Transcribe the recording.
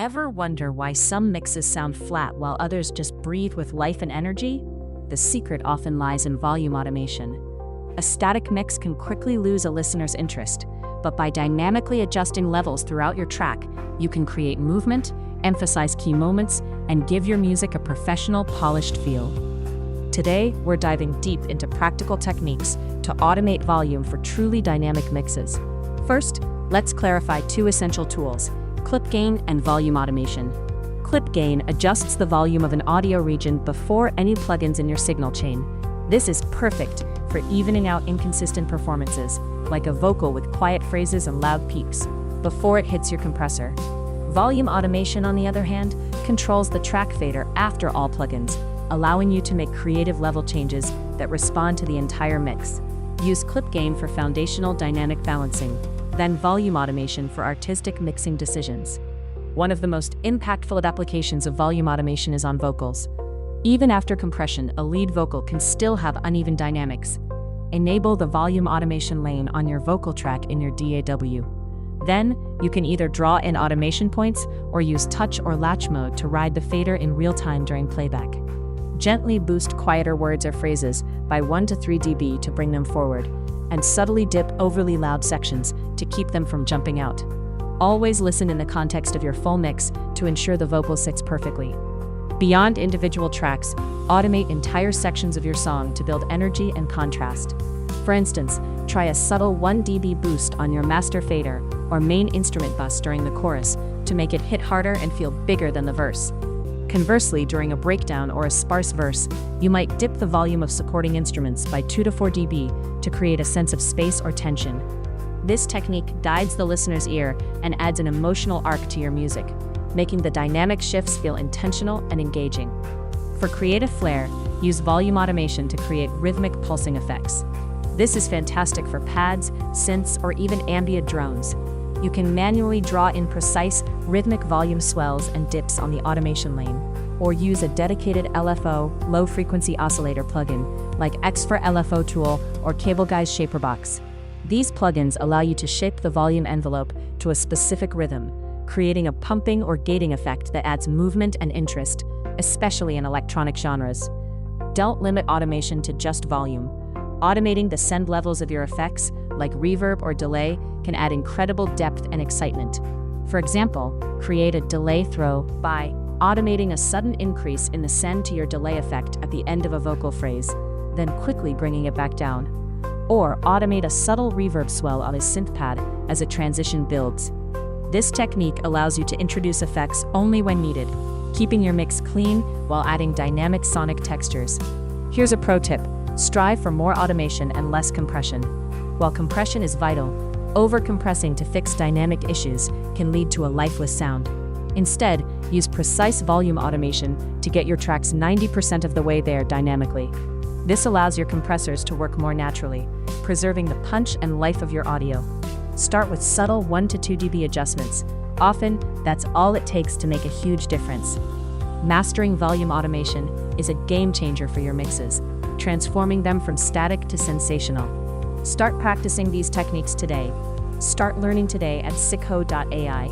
Ever wonder why some mixes sound flat while others just breathe with life and energy? The secret often lies in volume automation. A static mix can quickly lose a listener's interest, but by dynamically adjusting levels throughout your track, you can create movement, emphasize key moments, and give your music a professional, polished feel. Today, we're diving deep into practical techniques to automate volume for truly dynamic mixes. First, let's clarify two essential tools: clip gain and volume automation. Clip gain adjusts the volume of an audio region before any plugins in your signal chain. This is perfect for evening out inconsistent performances, like a vocal with quiet phrases and loud peaks, before it hits your compressor. Volume automation, on the other hand, controls the track fader after all plugins, allowing you to make creative level changes that respond to the entire mix. Use clip gain for foundational dynamic balancing, then volume automation for artistic mixing decisions. One of the most impactful applications of volume automation is on vocals. Even after compression, a lead vocal can still have uneven dynamics. Enable the volume automation lane on your vocal track in your DAW. Then, you can either draw in automation points or use touch or latch mode to ride the fader in real time during playback. Gently boost quieter words or phrases by 1 to 3 dB to bring them forward, and subtly dip overly loud sections to keep them from jumping out. Always listen in the context of your full mix to ensure the vocal sits perfectly. Beyond individual tracks, automate entire sections of your song to build energy and contrast. For instance, try a subtle 1 dB boost on your master fader or main instrument bus during the chorus to make it hit harder and feel bigger than the verse. Conversely, during a breakdown or a sparse verse, you might dip the volume of supporting instruments by 2 to 4 dB to create a sense of space or tension. This technique guides the listener's ear and adds an emotional arc to your music, making the dynamic shifts feel intentional and engaging. For creative flair, use volume automation to create rhythmic pulsing effects. This is fantastic for pads, synths, or even ambient drones. You can manually draw in precise, rhythmic volume swells and dips on the automation lane, or use a dedicated LFO, low-frequency oscillator plugin, like X for LFO Tool or Cable Guy's Shaper Box. These plugins allow you to shape the volume envelope to a specific rhythm, creating a pumping or gating effect that adds movement and interest, especially in electronic genres. Don't limit automation to just volume. Automating the send levels of your effects, like reverb or delay, can add incredible depth and excitement. For example, create a delay throw by automating a sudden increase in the send to your delay effect at the end of a vocal phrase, then quickly bringing it back down. Or automate a subtle reverb swell on a synth pad as a transition builds. This technique allows you to introduce effects only when needed, keeping your mix clean while adding dynamic sonic textures. Here's a pro tip: strive for more automation and less compression. While compression is vital, over-compressing to fix dynamic issues can lead to a lifeless sound. Instead, use precise volume automation to get your tracks 90% of the way there dynamically. This allows your compressors to work more naturally, preserving the punch and life of your audio. Start with subtle 1 to 2 dB adjustments. Often, that's all it takes to make a huge difference. Mastering volume automation is a game changer for your mixes, transforming them from static to sensational. Start practicing these techniques today. Start learning today at Sikho.ai.